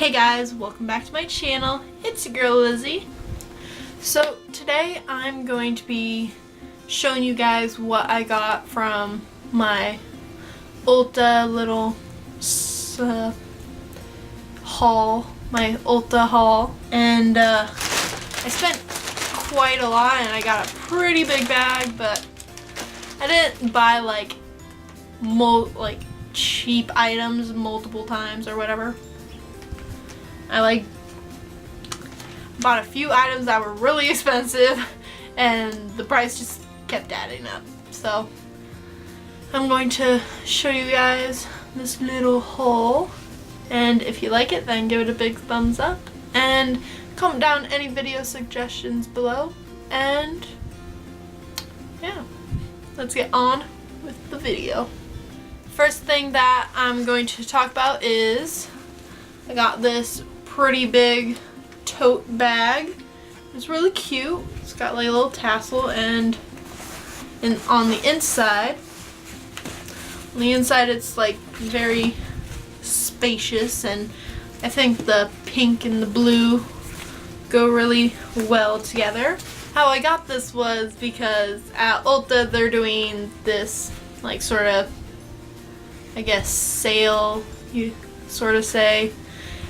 Hey guys, welcome back to my channel. It's your girl Lizzie. So today I'm going to be showing you guys what I got from my Ulta little haul, my Ulta haul, and I spent quite a lot and I got a pretty big bag, but I didn't buy like cheap items multiple times or whatever. I bought a few items that were really expensive and the price just kept adding up. So I'm going to show you guys this little haul, and if you like it then give it a big thumbs up and comment down any video suggestions below, and yeah, let's get on with the video. First thing that I'm going to talk about is I got this pretty big tote bag. It's really cute. It's got like a little tassel, and on the inside it's like very spacious, and I think the pink and the blue go really well together. How I got this was because at Ulta they're doing this like sort of, I guess, sale, you sort of say.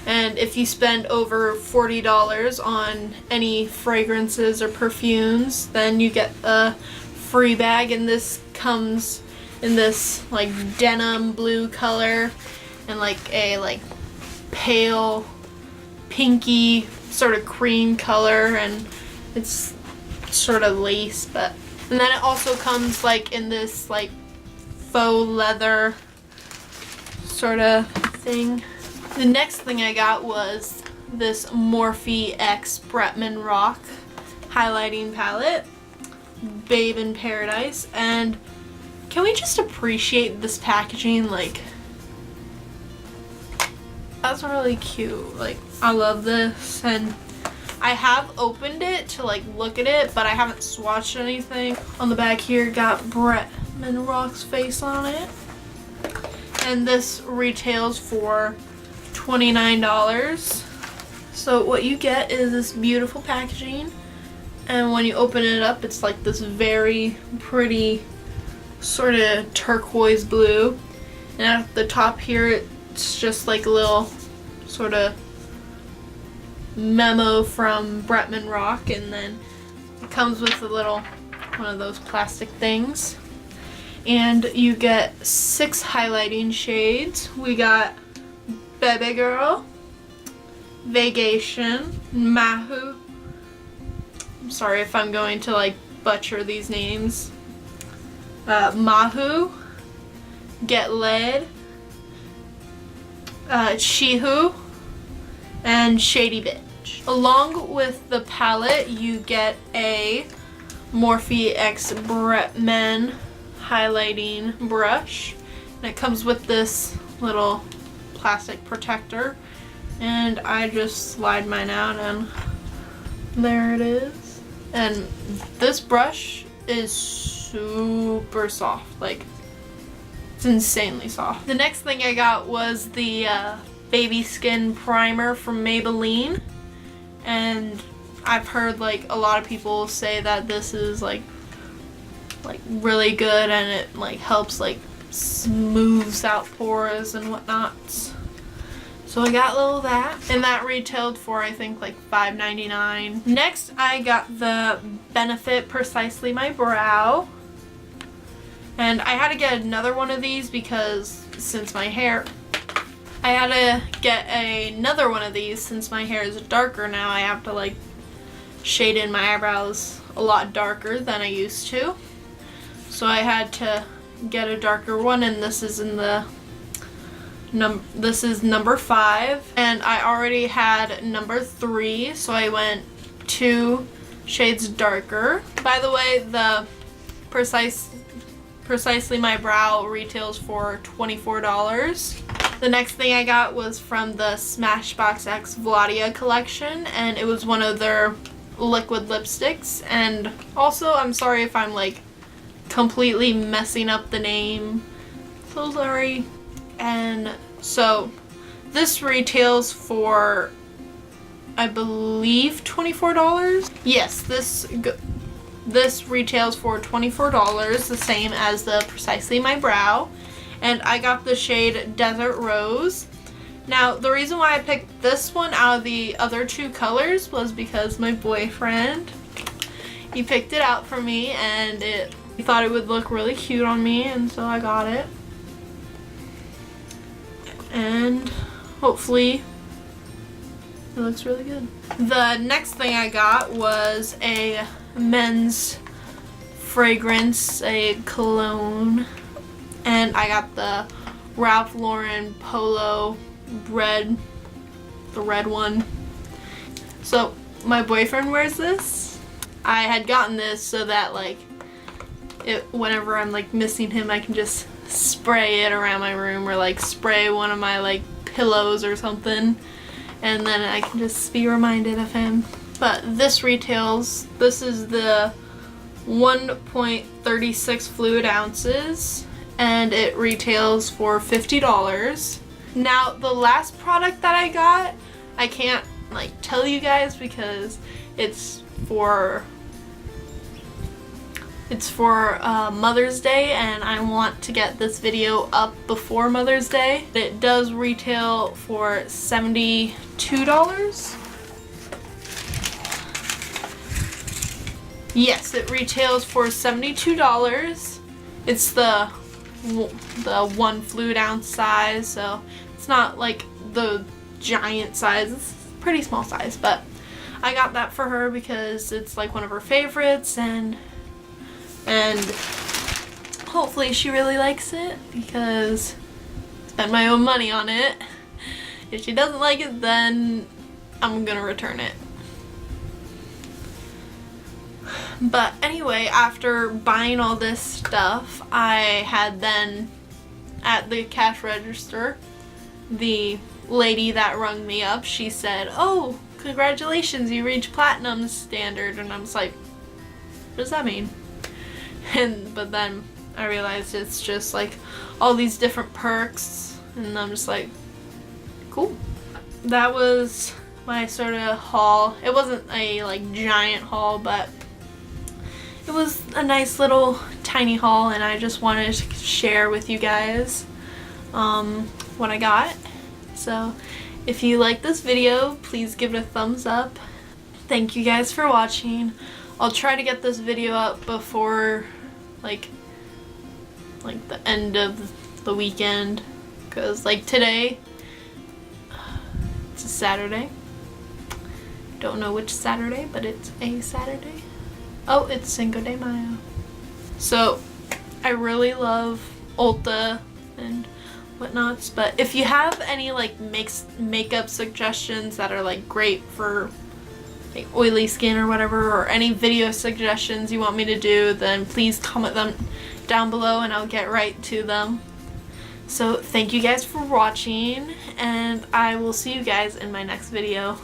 And if you spend over $40 on any fragrances or perfumes, then you get a free bag, and this comes in this like denim blue color and like a pale pinky sort of cream color, and it's sort of lace, and then it also comes like in this like faux leather sort of thing. The next thing I got was this Morphe X Bretman Rock highlighting palette, Babe in Paradise, and can we just appreciate this packaging? Like, that's really cute. Like, I love this, and I have opened it to like look at it, but I haven't swatched anything. On the back here got Bretman Rock's face on it, and this retails for $29. So what you get is this beautiful packaging, and when you open it up it's like this very pretty sort of turquoise blue, and at the top here it's just like a little sort of memo from Bretman Rock, and then it comes with a little one of those plastic things, and you get 6 highlighting shades. We got Baby Girl, Vacation, Mahu. I'm sorry if I'm going to like butcher these names. Mahu, Get Laid, Shihu, and Shady Bitch. Along with the palette, you get a Morphe X Bretman highlighting brush, and it comes with this little plastic protector, and I just slide mine out and there it is. And this brush is super soft, like it's insanely soft. The next thing I got was the baby skin primer from Maybelline, and I've heard like a lot of people say that this is like really good, and it like helps like smooths out pores and whatnot. So I got a little of that, and that retailed for I think like $5.99. Next I got the Benefit Precisely My Brow, and I had to get another one of these because since my hair is darker now, I have to like shade in my eyebrows a lot darker than I used to, so I had to get a darker one, and this is in the this is number 5, and I already had number 3, so I went 2 shades darker. By the way, the Precisely My Brow retails for $24. The next thing I got was from the Smashbox X Vladia collection, and it was one of their liquid lipsticks. And also, I'm sorry if I'm like completely messing up the name, so sorry. And so This retails for, I believe, $24. Yes, this retails for $24, the same as the Precisely My Brow. And I got the shade Desert Rose. Now, the reason why I picked this one out of the other two colors was because my boyfriend, he picked it out for me, and he thought it would look really cute on me, and so I got it. And hopefully it looks really good. The next thing I got was a men's fragrance, a cologne, and I got the Ralph Lauren Polo red, the red one. So my boyfriend wears this. I had gotten this so that like whenever I'm like missing him, I can just spray it around my room, or like spray one of my like pillows or something, and then I can just be reminded of him. But this retails, this is the 1.36 fluid ounces, and it retails for $50. Now, the last product that I got, I can't like tell you guys because it's for Mother's Day, and I want to get this video up before Mother's Day. It does retail for $72. Yes, it retails for $72. It's the 1 fluid ounce size, so it's not like the giant size. It's a pretty small size, but I got that for her because it's like one of her favorites, and hopefully she really likes it because I spent my own money on it. If she doesn't like it, then I'm gonna return it. But anyway, after buying all this stuff, I had then at the cash register, the lady that rung me up, she said, "Oh, congratulations, you reached platinum standard." And I was like, what does that mean? But then I realized it's just like all these different perks, and I'm just like, cool. That was my sort of haul. It wasn't a like giant haul, but it was a nice little tiny haul, and I just wanted to share with you guys what I got. So if you like this video, please give it a thumbs up. Thank you guys for watching. I'll try to get this video up before like the end of the weekend, because like today, it's a Saturday. Don't know which Saturday, but it's a Saturday. Oh, it's Cinco de Mayo. So I really love Ulta and whatnots, but if you have any like makeup suggestions that are like great for like oily skin or whatever, or any video suggestions you want me to do, then please comment them down below and I'll get right to them. So thank you guys for watching, and I will see you guys in my next video.